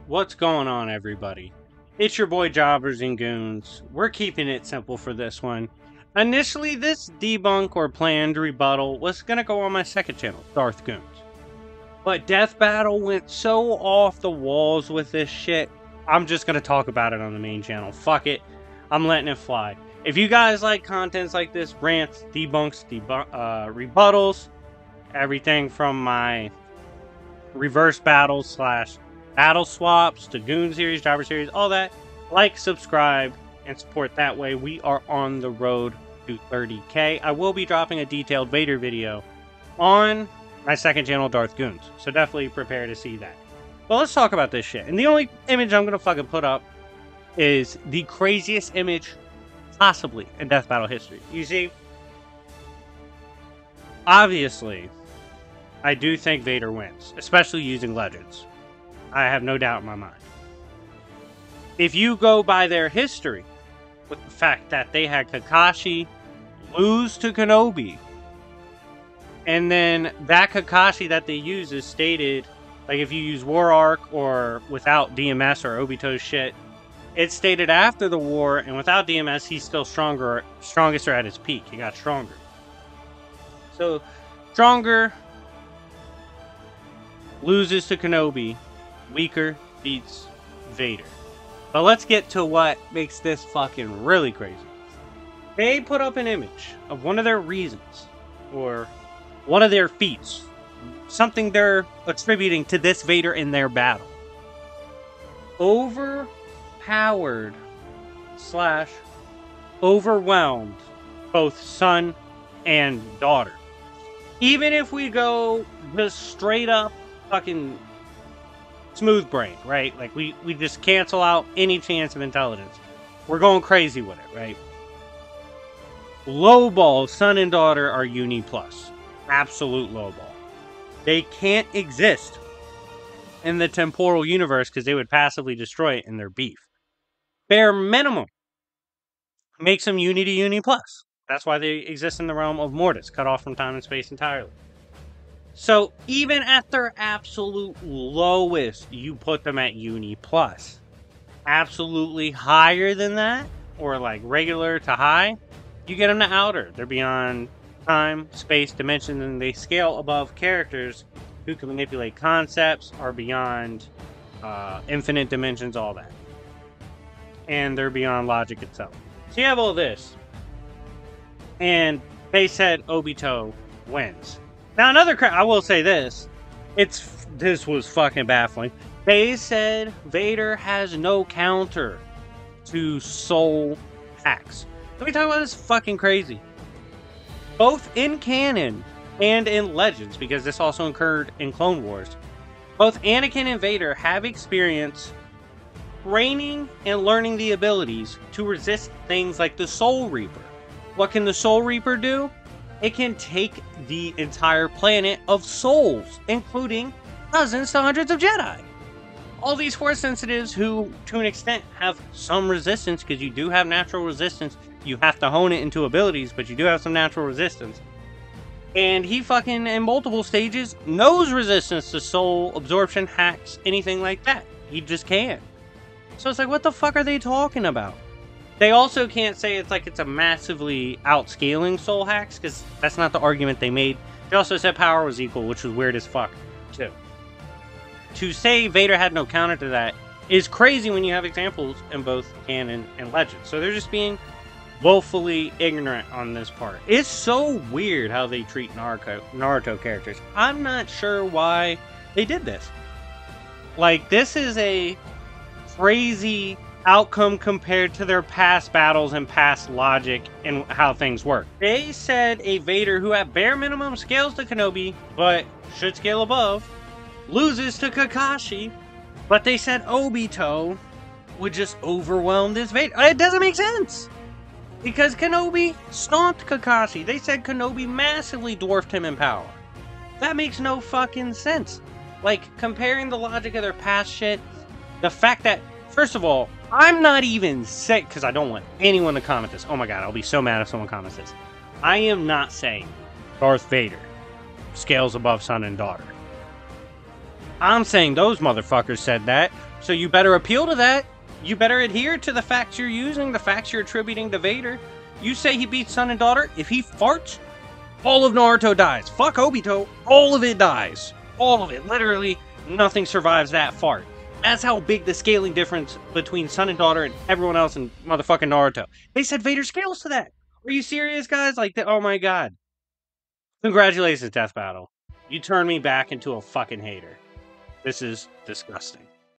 What's going on, everybody? It's your boy Jobbers and Goons. We're keeping it simple for this one. Initially, this debunk or planned rebuttal was gonna go on my second channel, Darth Goons. But Death Battle went so off the walls with this shit, I'm just gonna talk about it on the main channel. Fuck it. I'm letting it fly. If you guys like contents like this, rants, debunks, rebuttals, everything from my reverse battles / battle swaps to Goon series, Driver series, all that, like, subscribe, and support that way. We are on the road to 30K. I will be dropping a detailed Vader video on my second channel, Darth Goons, so definitely prepare to see that. But let's talk about this shit. And the only image I'm gonna fucking put up is the craziest image possibly in Death Battle history. You see, obviously, I do think Vader wins, especially using Legends. I have no doubt in my mind. If you go by their history, with the fact that they had Kakashi lose to Kenobi, and then that Kakashi that they use is stated, like if you use War Arc or without DMS or Obito shit, it's stated after the war, and without DMS, he's still strongest or at his peak. He got stronger. So, stronger, loses to Kenobi, weaker, beats Vader. But let's get to what makes this fucking really crazy. They put up an image of one of their reasons, or one of their feats, something they're attributing to this Vader in their battle. Overpowered / overwhelmed both son and daughter. Even if we go just straight up fucking smooth brain, right? Like we just cancel out any chance of intelligence. We're going crazy with it, right? Lowball, son and daughter are uni plus. Absolute lowball. They can't exist in the temporal universe because they would passively destroy it in their beef. Bare minimum makes them uni to uni plus. That's why they exist in the realm of Mortis, cut off from time and space entirely. So even at their absolute lowest, you put them at uni plus. Absolutely higher than that, or like regular to high, you get them to outer. They're beyond time, space, dimension, and they scale above characters who can manipulate concepts, are beyond infinite dimensions, all that. And they're beyond logic itself. So you have all this. And they said Obito wins. Now I will say this. This was fucking baffling. They said Vader has no counter to soul hacks. Let me talk about this fucking crazy. Both in canon and in Legends, because this also occurred in Clone Wars, both Anakin and Vader have experience training and learning the abilities to resist things like the Soul Reaper. What can the Soul Reaper do? It can take the entire planet of souls, including dozens to hundreds of Jedi. All these Force sensitives who, to an extent, have some resistance, because you do have natural resistance. You have to hone it into abilities, but you do have some natural resistance. And he fucking, in multiple stages, knows resistance to soul absorption, hacks, anything like that. He just can't. So it's like, what the fuck are they talking about? They also can't say it's a massively outscaling soul hacks, because that's not the argument they made. They also said power was equal, which was weird as fuck, too. To say Vader had no counter to that is crazy when you have examples in both canon and legend. So they're just being woefully ignorant on this part. It's so weird how they treat Naruto characters. I'm not sure why they did this. Like, this is a crazy outcome compared to their past battles and past logic and how things work. They said a Vader who at bare minimum scales to Kenobi, but should scale above, loses to Kakashi, but they said Obito would just overwhelm this Vader. It doesn't make sense! Because Kenobi stomped Kakashi. They said Kenobi massively dwarfed him in power. That makes no fucking sense. Like, comparing the logic of their past shit, the fact that, first of all, I'm not even saying, because I don't want anyone to comment this. Oh my god, I'll be so mad if someone comments this. I am not saying Darth Vader scales above son and daughter. I'm saying those motherfuckers said that, So you better appeal to that. You better adhere to the facts you're using, the facts you're attributing to Vader. You say he beats son and daughter. If he farts, all of Naruto dies. Fuck Obito. All of it dies. All of it. Literally, nothing survives that fart. That's how big the scaling difference between son and daughter and everyone else in motherfucking Naruto. They said Vader scales to that. Are you serious, guys? Like, oh my god. Congratulations, Death Battle. You turned me back into a fucking hater. This is disgusting.